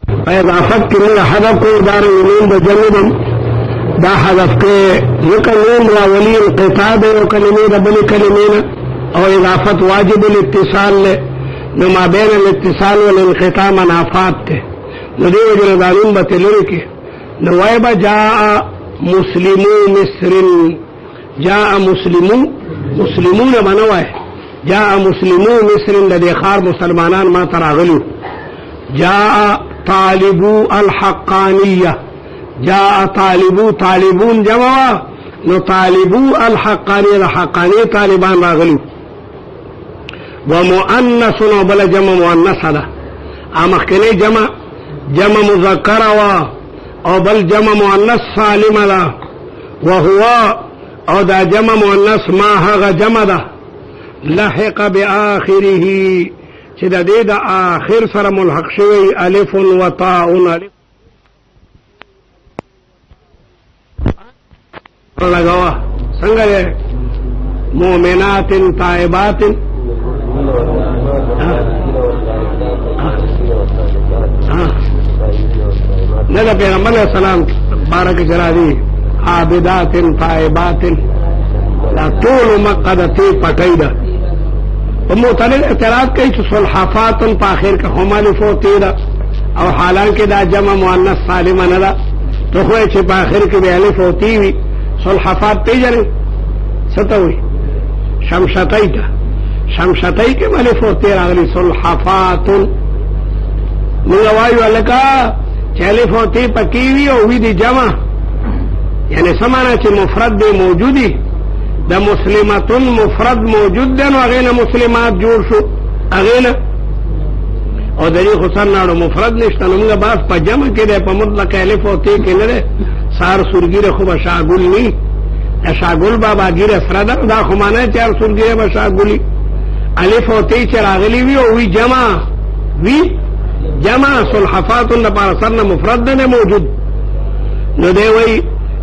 اضافت کی من حذف کو دار نون د جنبم دا حذف کې ذکر نون راولی انقطاع د کلمې د بل کلمې او اضافت واجب الاتصال له نو ما بین الاتصال والانقطاع منافات ته نو دی وجه دا نون به تلری کې نو وایبا جاء مسلمو مصر جاء مسلمون بنوای جاء مسلمو مصر د خار مسلمانان ما تراغلو جاء طالبو الحقانیه جاء طالبون جمع نو طالبو الحقانیه الحقانیه طالبان راغلو ومؤنث بل جمع مؤنث ده امخکنی جمع مذکر او بل جمع مؤنث سالم ده وهو او دا جمع مؤنث ما هغه جمع ده لحق باخره چې د دې د آخر سره ملحق شوی الف و تاء الف لګوا څنګه مؤمنات طيبات نه پیغمبر علیہ السلام بارک جلادی عابدات طيبات لا طول مقدتی پټیدا ومعترض اعتراض کوي چې صلحفات په اخر کې هم الف او تیرا او حالانکه دا جمع مؤنث سالم نه ده ته خو چې په اخر کې به الف او تی وي صلحفات پیژنې ستوي شمشتای کې الف او تیرا غلي صلحفات نو وایو لکه چې الف او تی پکې وي او وی دي جمع یعنی سمانه چې مفرد دی موجودی دا مسلمتون مفرد موجود دی نو اغینا مسلمات جوړ شو اغینا او دلی خسر ناڑو مفرد نشتا نو منگا باس پا جمع که دی پا مطلق الف و تی که نده سار سرگیر خوب شاگل نی شاگل بابا گیر اسرده دا خمانه چار سرگیر با شاگلی الف و تی چر آغلی وی او وی جمع صلحفاتون دا پارسرنا مفرد دی موجود نو دی وی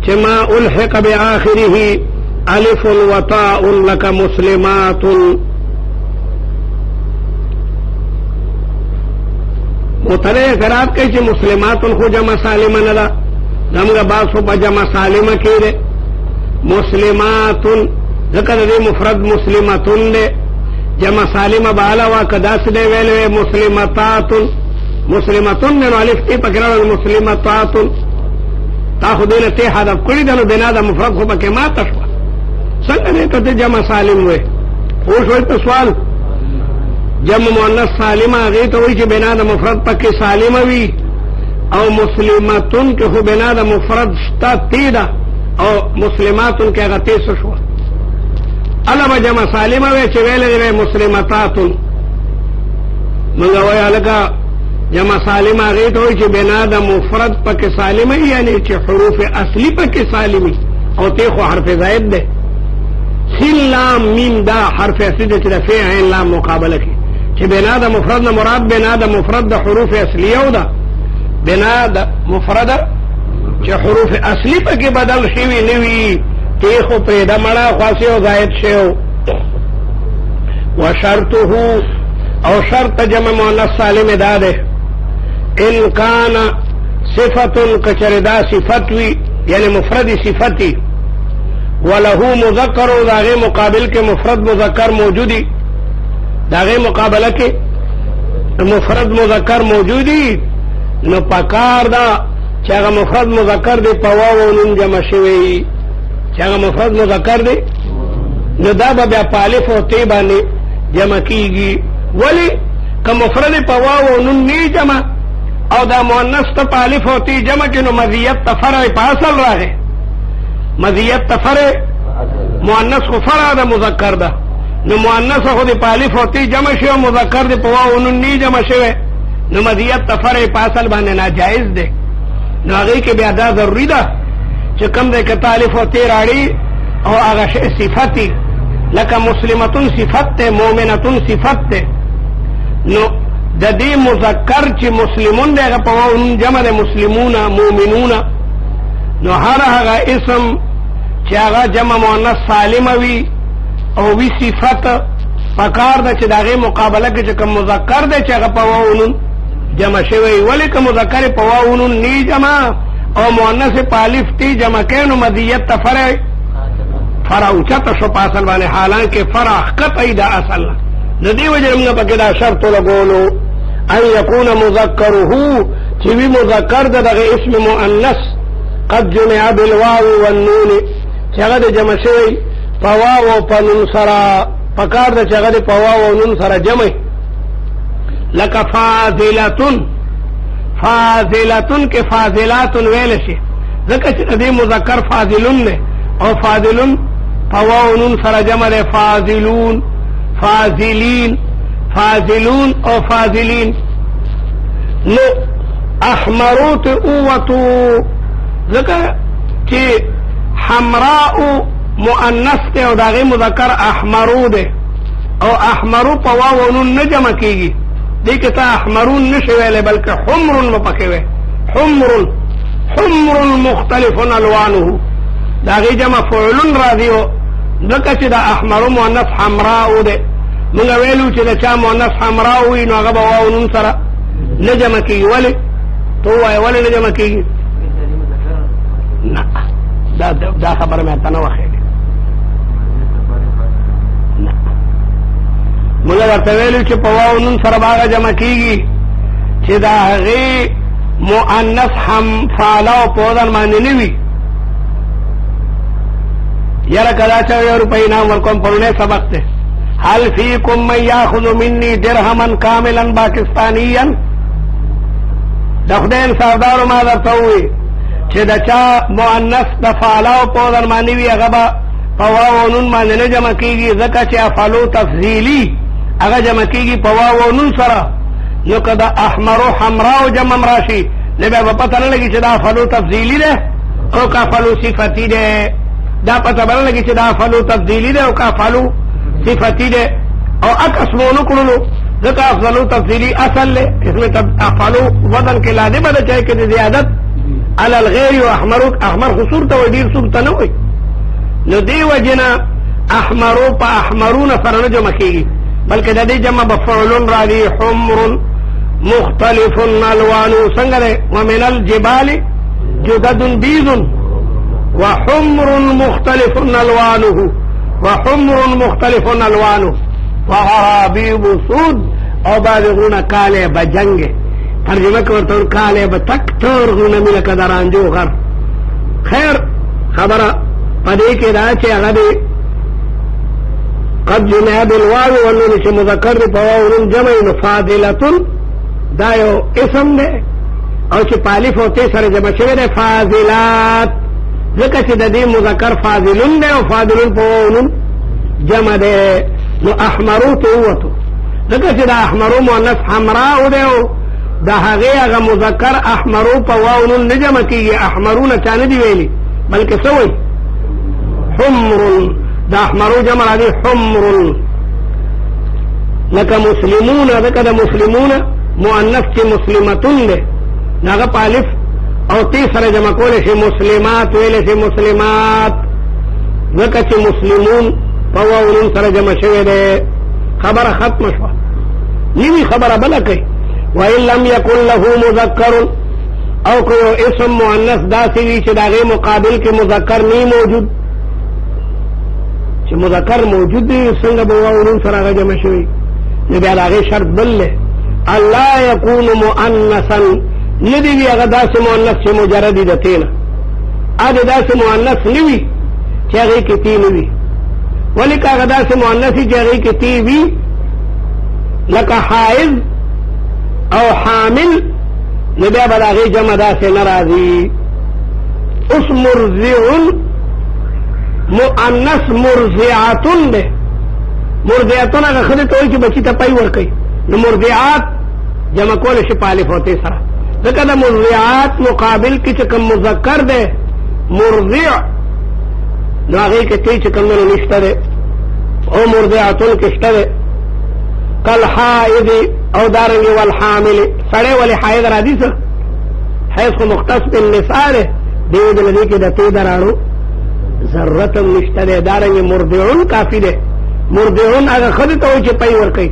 چه ما الحق بی آخره الف و تاء لك مسلمات متره اعتراض کوي چې مسلمات خو جمع سالمه نه ده دمغه باسو په جمع سالمه کې ده مسلمات ذکر دې مفرد مسلماتون ده جمع سالمه بالا وا کدا څه دی ویلې مسلماتون نو الف تی پکړه مسلمات تاخذونه ته حذف کړی ده نو بنا ده مفرد خو پکې ما تشوا څنګه دې ته جمع سالم وې او شوي په سوال جمع مؤنث سالمه هغه ته وایي چې بنا د مفرد پکې سالمه وي او مسلماتون کې خو بنا د مفرد شتا تیدا او مسلماتون کې هغه تیس شو علامه جمع سالمه وي چې ویلې مسلماتاتون موږ وایو لکه جمع سالمه هغه ته وایي چې بنا د مفرد پکې سالمه یعنی چې حروف اصلي پکې سالمي او ته خو حرف زائد ده سین لام میم دا حرف اصلی ده چې د فی عین لام مقابله کی چې بنا د مفرد نه مراد بنا د مفرد د حروف اصلیه او ده بنا د مفرد چې حروف اصلی پکې بدل شوي نه وي ته خو پرې د مړه خاصه او زائد شو وشرطه او شرط جمع مؤنث سالم ده ده ان کان صفه کچردا صفت وی یعنی مفرد صفتی وله مذکر او داغه مقابل کې مفرد مذکر موجودی داغه مقابله کې مفرد مذکر موجودی نو پکار دا چې هغه مفرد مذکر دی په واو نون جمع شوی چې هغه مفرد مذکر دی نو دا به بیا په الف او تی باندې جمع کیږي ولی که مفرد په واو نون نه جمع او دا مؤنث ته په الف او تی جمع کې نو مزیت تفرع په اصل راغی مزیت تفرع مؤنث خو فرع ده مذکر ده نو مؤنث خو د الف او تی جمع شوی مذکر د په واو نون نه جمع شوی نو مزیت تفرع په اصل باندې ناجائز ده نو هغه کې بیا دا ضروری ده چې کوم د الف او تی راړي او هغه صفتی لکه مسلمتون صفت ته مؤمنتون صفت ته نو د دې مذکر چې مسلمون دغه په واو نون جمع د مسلمون مؤمنون نو هر هغه اسم چې هغه جمع مؤنث سالم وي او وی صفت پکار ده چې دغه مقابله کې چې کوم مذکر ده چې هغه په واو نون جمع شوی ولی که مذکر په واو نون نی جمع او مؤنث په الف تی جمع کینو مدیت ته فرع اوچته شو په اصل باندې حالانکه فرع قطعی دا اصل د دې وجه موږ پکې دا شرط لګولو ان يكون مذكره چې وی مذکر دغه اسم مؤنث قد جمع بالواو والنون چې هغه د جمع شوی په واو او په نون سره پکار د چې هغه په واو او نون سره جمع لکه فاضلتن کې فاضلات ویل شي ځکه چې دې مذکر فاضلون نه او فاضلون په واو نون سره جمع ده فاضلون فاضلون او فاضلین نو احمروت اوتو ځکه چې حمراء مؤنث ته او داغه مذکر احمرو ده او احمرو په واو نون نه جمع کیږي دې کې ته احمرون نشي ویلې بلکې حمر مپکې وي حمر مختلف الوانه داغه جمع فعل راځي ځکه چې د احمرو مؤنث حمراء ده موږ ویلو چې د چا مؤنث حمراء وي نو هغه به واو نون سره نه جمع کیږي ولې تو وایي ولې نه جمع کیږي نه دا خبره مې ته نه وښیږي نه موږ درته ویلو چې په واو نون سره به هغه جمع کیږي چې د هغې مؤنث فعله او په وزن باندې نه وي یاره که دا چا یو روپۍ انعام ورکوم پرونی سبق دی هل فیکم من یاخذ مني درهما کاملا پاکستانیا د خدای انصافدارو ما درته ووایي چې د چا مؤنث د فعله او په وزن باندې وي هغه به په واو او نون باندې نه جمع کېږي ځکه چې افعلو تفضیلي هغه جمع کېږي په واو او نون سره نو که د احمرو حمراو جمع راشي نو بیا به پته نه لګي چې دا افعلو تفضیلي ده او که افعلو صفتي ده دا پته به نه لګي چې دا افعلو تفضیلي ده او که افعلو صفتي ده او عکس مو نه کړلو ځکه افعلو تفضیلي اصل ده اسم افعلو وزن کې لازمه ده چې کې د زیادت على الغیر او احمر خصور ته وي ډېر څوک ته نه وي نو دې وجې نه احمرو په احمرونه سره نه جمع کېږي بلکې د دې جمع به فعلون راځي حمر مختلف الوانو څنګه ده ومن الجبال جدد بيض وحمر مختلف الوانه وغرابيب سود او بالغون کاله بجنګ ترجمه کوي کاله بتکتر غونه ملک درانجو غر خیر خبره پدې کې دا چې هغه قد جمع بالواو والنون چې مذکر دی په واو نون جمع نو فاضلتن دا یو اسم دی او چې په الف او ت سره جمع شوی دی فاضلات ځکه چې د دې مذکر فاضلون دی او فاضلون په واو نون جمع دی نو احمرو ته ووتو ځکه چې د احمرو مؤنث حمراء دی او د هغې هغه مذکر احمرو په واو نون نه جمع کېږي احمرونه چا نه دي ویلي بلکې څه وایي حمر د احمرو جمع راځي حمر لکه مسلمون ځکه د مسلمون مؤنث چې مسلمتون دی نو هغه په الف او تی سره جمع کولی شي مسلمات ویلی شي مسلمات ځکه چې مسلمون په واو نون سره جمع شوی دی خبره ختمه شوه نوي خبره بله کوي وإن لم يكن له مذکر او که یو اسم مؤنث داسې وي چې د هغې مقابل کې مذکر نه موجود چې مذکر موجود دی څنګه به واو نون سره هغه جمع شوي نو بیا د هغې شرط بل دی الله یکون مؤنثا نه دی وي هغه داسې مؤنث چې مجرد وي د تې نه د داسې مؤنث نه وي چې هغې کې تی نه وي ولې که هغه داسې مؤنث وي چې هغې کې تی وي لکه حائض او حامل نو بیا به د هغې جمع داسې نه راځي اوس مرضع مؤنث مرضعاتن ده مرضعاتن هغه ښځې ته وایي چې بچي ته پی ورکوي نو مرضعات جمع کولی شي په الف او ت سره ځکه د مرضعات مقابل کې چې کوم مذکر دی مرضع نو هغې کې تی چې کوم نه نشته دی او مرضعاتن کې شته دی کالحائض او دارنګې والحامل سړی ولې حایض راځي څه حیض خو مختص بالنساء دی دې وجې نه دې کې د تی دراړو ضرورت هم نشته دی دارنګې مرضعون کافي دی مرضعون هغه ښځې ته وایي چې پی ورکوي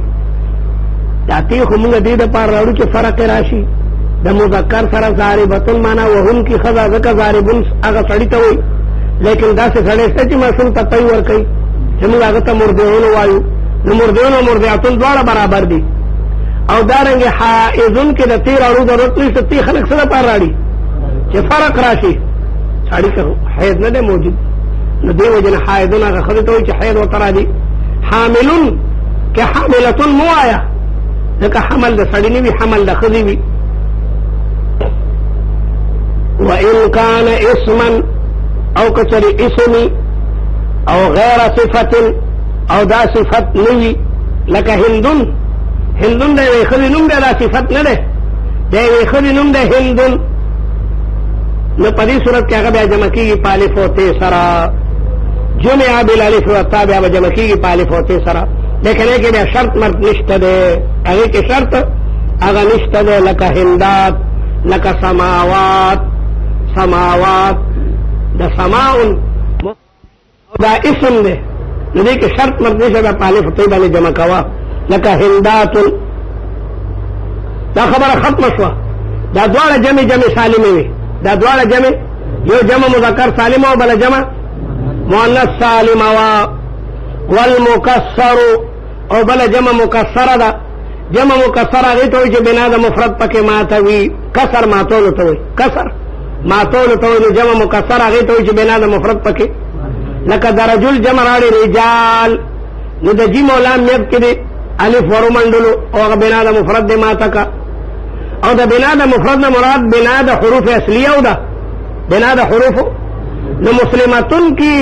دا تی خو مونږ دې دپاره راوړو چې فرق راشي د مذکر سره ضاربتون معنا وهونکي ښځه ځکه ضاربون هغه سړي ته وایي لیکن داسې سړی شته چې ماشوم ته پی ورکوي چې موږ هغه ته مرضعون وایو نو مرضعون او مرضعتون دواړه برابر دي او دارنګې حائضون کې د تی راوړو ضرورت نشته تی خلک څه دپاره راړي چې فرق راشي سړي که حیض نه دی موجود نو دې وجې نه حائضون هغه ښځې ته وایي چې حیض ورته راځي حاملون که حاملتون مو وایه ځکه حمل د سړي نه وي حمل د ښځې وي وإن كان اسما او کچری اسمی او غیر صفت او دا صفت نوی لکه هندون هندون دا یوی خلی نم دا صفت نده دا یوی خلی نم دا هندون نو پدی صورت که اگه بیا جمع کیگی پالف و تی سرا جمع بالالف و تا بیا جمع کیگی پالف و تی سرا لیکن ایک بیا شرط مرد نشت دے اگه که شرط اگه نشت دے لکه هندات لکه سماوات سماوات دا سماؤن دا اسم دے نو دے کہ شرط مرد نشد دا پالف طیبہ نے جمع کوا لکا ہنداتن دا خبر ختم شوا دا دوار جمع جمع سالمی وی دا دوار جمع یو جمع مذکر سالم و بلا جمع مؤنث سالم والمکسر او بلا جمع مکسر دا جمع مکسر غیتو وی چه بنا دا مفرد پک ماتوی کسر ماتولو توی کسر ماتولو توی جمع مکسر غیتو وی چه بنا دا مفرد پک لکه د رجل جمع راړي رجال نو د جیم او لام میب کې دی الف ورو منډلو او هغه بنا د مفرد دی ماته کا او د بنا د مفرد نه مراد بنا د حروف اصلیه او ده بنا د حروف نو مسلمتون کې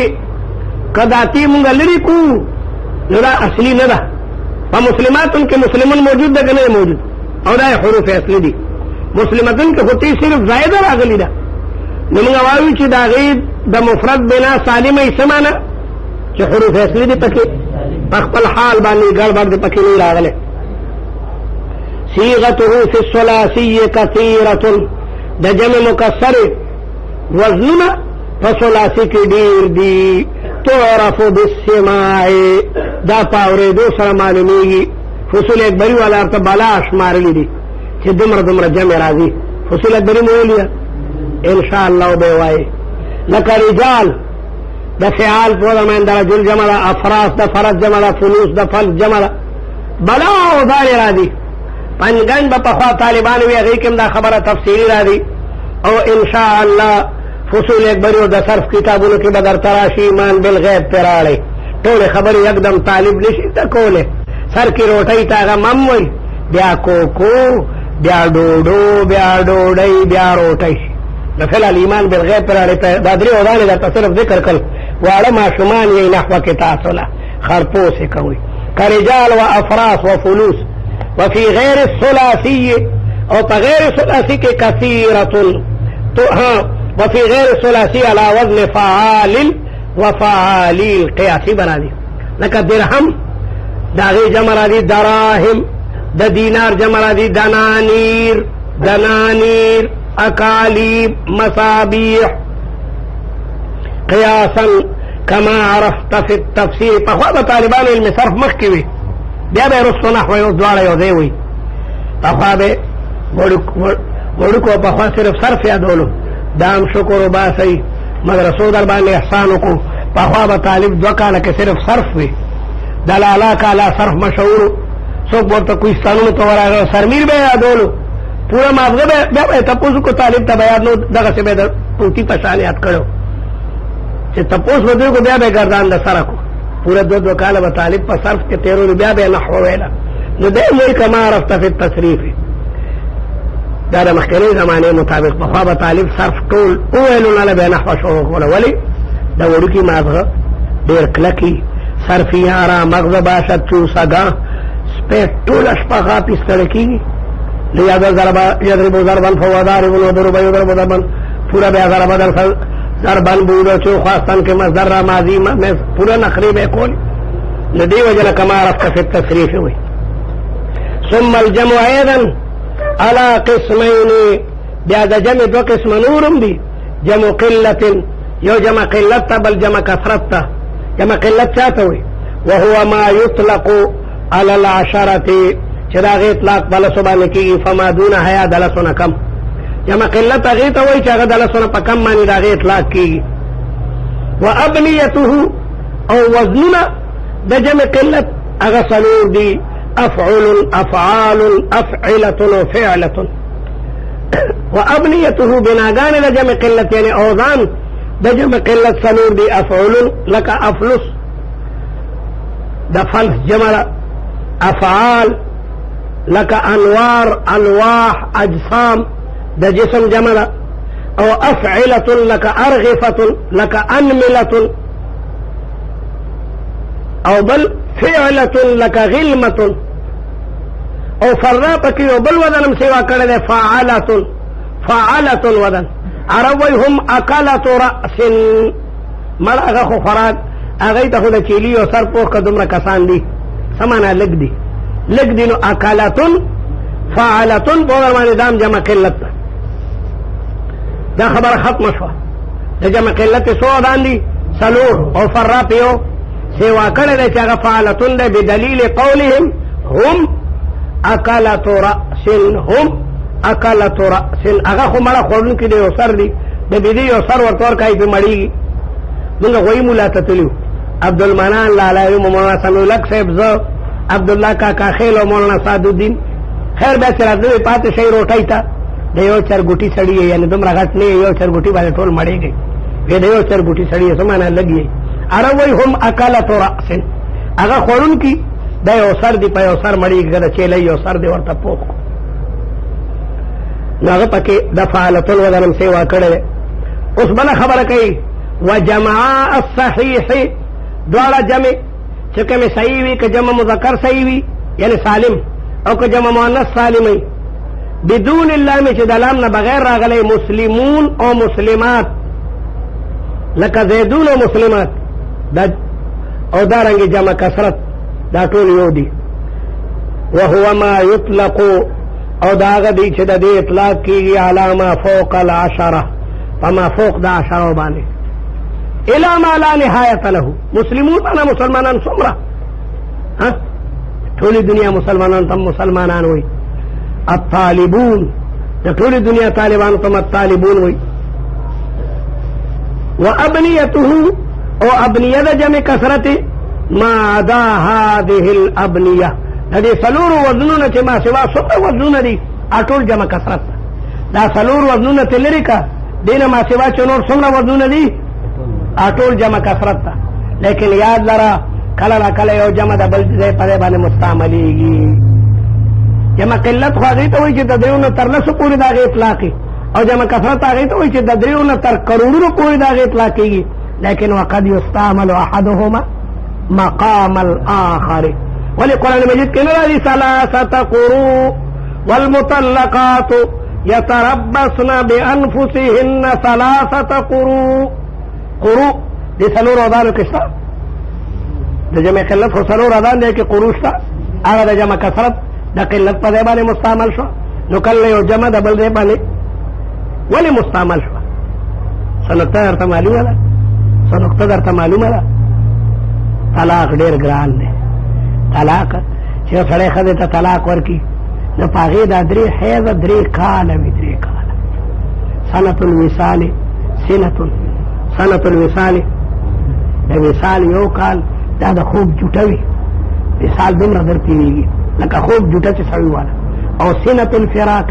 قداتی مونږ لري کو نو دا اصلي نه ده په مسلماتون کې مسلمون موجود ده کنه موجود او دا حروف اصلي دي مسلمتون کې هوتی صرف زائده راغلي ده نو موږ وایو چې دا غید د مفرد بنا سالمه سمانه چې حروف اصلي دي پکې په خپل حال باندې ګړبړ دي پکې نه راغله صيغته في الثلاثي كثيرة د جمع مکسر وزنونه په ثلاثي کې ډیر دي تعرف بالسماع دا پاورېدو سره معلومیږي فصول اکبري والا ته بالا شمارلي دي چې دومره جمع راځي فصول اکبري مو ویلیا ان شاء الله به وایي لکه رجال د فعال په من د رجل جمع ده افراس د فرد جمع ده فلوس د فلس جمع ده بلا او دار راځي پنځګن په خوا طالبان وی هغه کوم دا خبره تفصیلی راځي او ان شاء الله فصول اکبری او د صرف کتابونو کې بدر تراشی ایمان بالغیب پراړي ټول خبرې یکدم طالب نشي تکوله سر کې روټي تاغه مم وي بیا کوکو بیا ډوډو بیا ډوډۍ بیا روټي د فعل ایمان بالغیب پراړي دا درې ودانې د تصرف ذکر کړ واړه ماشومان یې نحوه کې تاسو له خرپوس کوي کرجال و افراس و فلوس وفي غير الثلاثي او غير الثلاثي كثيرة وفي غير الثلاثي على وزن فعال وفعاليل قياسي بنادي لك درهم داغي جمع دي دراهم دا دينار جمع دي دنانير دنانير اكاليب مصابيح قياسا كما عرفت في التفسير فخوض طالبان علم صرف مخكوي بیا به رسو نحو یو دواړه یو ځای وي پخوا به وړوکو پخوا صرف صرف یادولو دام شکر وباسئ مدرسو در باندې احسان وکړو پخوا به طالب 2 کاله کې صرف صرف وي دلالا کالا صرف مشهورو څوک ورته کوهستانونو ته ورغی سرمیر به یادولو پوره ماغزه به بیا به تپوس کو طالب ته بیان نو دغسې به د پوتي په شان یاد کړو چې تپوس ودرې کو بیا به ګردان د سره کو پورا 2 کاله به طالب په صرف کې تیرو بیا به نحو ویلا نو دې وایي کما عرفت فی التصریف دا د مخکنۍ زمانې مطابق پخوا به طالب صرف ټول وویلو نه به نحو شروع کوله ولې د وړوکي ماغزه ډېر کلکي صرفي یاره مغزه باشد چوسګه سپی ټوله شپه غاپي ستړی کېږي یضرب ضربا فهو ضارب وضرب یضرب ضربا پورا بیا ضربن بودو چو خواستان کے مصدر را ماضی میں پورا نخری بے کول ندی وجل کما رفت فی التصریف ہوئی ثم الجمع ایضا على قسمین بیا دا جمع 2 قسم نورم دی جمع قلت یو جمع قلت بل جمع کثرت جمع قلت چاہتا ہوئی وهو ما يطلق على العشرة چې دا غي اطلاق بلسو باندې کېږي فما دون حیا د لسو نه کم جمع قلت هغې ته وایي چې هغه د لسو نه په کم باندې د هغې اطلاق کېږي وابنیته او وزنونه د جمع قلت هغه څلور دي افعل افعال افعلة وفعلة وابنیته بناګانې د جمع قلت یعنی اوزان د جمع قلت څلور دي افعل لکه افلس د فلس جمع افعال لکه انوار الواح اجسام د جسم جمع او افعلة لکه ارغفة لکه انملة او بل فعلة لکه غلمة او فرا پکې او بل وزنم سیوا کړی دی فعلة وزن عرب وایي هم اکلة رأس مړ هغه خو خوراک هغوی ته خو د چیلي او سر پوخ که دومره کسان دي څه معنا لږ دي لږ دي نو اکلة فعلة په باندې دام جمع قلت ده دا خبره ختمه شوه د جمع قلت څو اذان دي څلور او فرا په یو سیوا کړی دی چې هغه فعلة دی بدلیل قولهم هم اکلة رأس هم اکلة رأس هغه خو مړه خوړونکي دی یو سر دی د بېدې یو سر ورته ورکوي پې مړېږي مونږ غوی ملا ته تلي عبدالمنان لالاوي مولانا سمیع صاحب زه عبدالله کاکا خیل او مولانا سعدالدین خیر بیا چې راتلوی پاتې شئ روټۍ ته د یو چرګوټي سړي یعنې دومره غټ نه یو چرګوټي باندې ټول مړېږئ بیا د یو چرګوټي سړي څه معنا لږ یې عرب وایي هم اکلة رأس هغه خوړونکي دا یو سر دی په یو سر مړېږي که د چیلۍ یو سر دی ورته پوخ نو هغه پکې د فعلة وزنم سیوا کړی دی اوس بله خبره کوي وجمع الصحیح دواړه جمع چې کومې صحیح وي که جمع مذکر صحیح وي یعنی سالم او که جمع مؤنث سالم وي بدون اللام چې د لام نه بغیر راغلی مسلمون او مسلمات لکه زیدون او مسلمات او دارنګې جمع کثرت دا ټول یو دي وهو ما یطلق او دا هغه دی چې د دې اطلاق کېږي علی ما فوق العشره په ما فوق د عشرو باندې الى ما لا نهایت له مسلمون انا مسلمانان څومره ټولې دنیا مسلمانان ته مسلمانان وي الطالبون د ټولې دنیا طالبانو ته الطالبون وي وابنیته او ابنیه د جمع کثرت ما عدا هذه الابنیه د دې څلورو وزنونه چې ما سوا څومره وزنونه دي ټول جمع کثرت دا څلور وزنونه ترې لرې که دې نه ما سوا چې نور څومره وزنونه دي ټول جمع کثرت ته لیکن یاد لره کله نا کله یو جمع د بل ځای په ځای باندې مستعملېږي جمع قلت خو هغې ته وایي چې د دریو نه تر لسو پورې د هغې اطلاقي او جمع کثرت هغې ته وایي چې د دریو نه تر کروڑونو پورې د هغې اطلاق کېږي لیکن وقد یستعمل احدهما مقام الآخر ولی قرآن مجید کې نه راځي ثلاثة قروء والمطلقات يتربصن بأنفسهن ثلاثة قروء قروء دې څلورو اذانو کې شته د جمع قلت خو څلور اذان دی کې قروء شته هغه د جمع کثرت د قلت په ځای باندې مستعمل شو نو کله یو جمع د بل ځای باندې ولې مستعمل شو څه نقطه درته معلومه ده څه نقطه درته معلومه ده طلاق ډېر ګران دی طلاق چې یو سړی ښځې ته طلاق ورکړي نو په هغې دا درې حیضه درې کاله وي درې کاله سنة الوصال سنة الوصال د وصال یو کال دا د خوب جوټه وي وصال دومره در تېرېږي لکه خوب جوټه چې سړی واله او سنة الفراق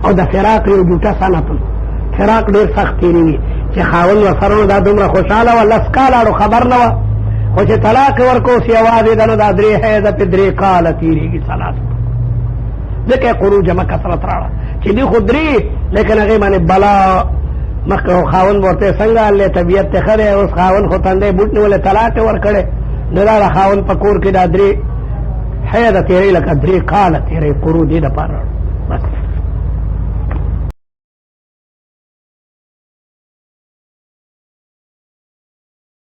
او د فراق یو جوټه سنة فراق ډېر سخت تېرېږي چې خاوند ورسره نو دا دومره خوشحاله وه لس کاله اړو خبر نه وه خو چې طلاق ورکو اوس یوازې ده نو دا درې حیضه پې درې کاله تېرېږي ثلاثه ځکه یې قروء جمع کثرت راړه چې دي خو درې لیکن هغې باندې بلا مخکې خاوند ورته څنګه هلې طبیعت یې ښه دی اوس خاوند خو تندی بوټ نیولی طلاق یې ورکړی نو دا د خاوند په کور کې دا درې حیضه تېروي لکه درې کاله تېروي قروء دې دپاره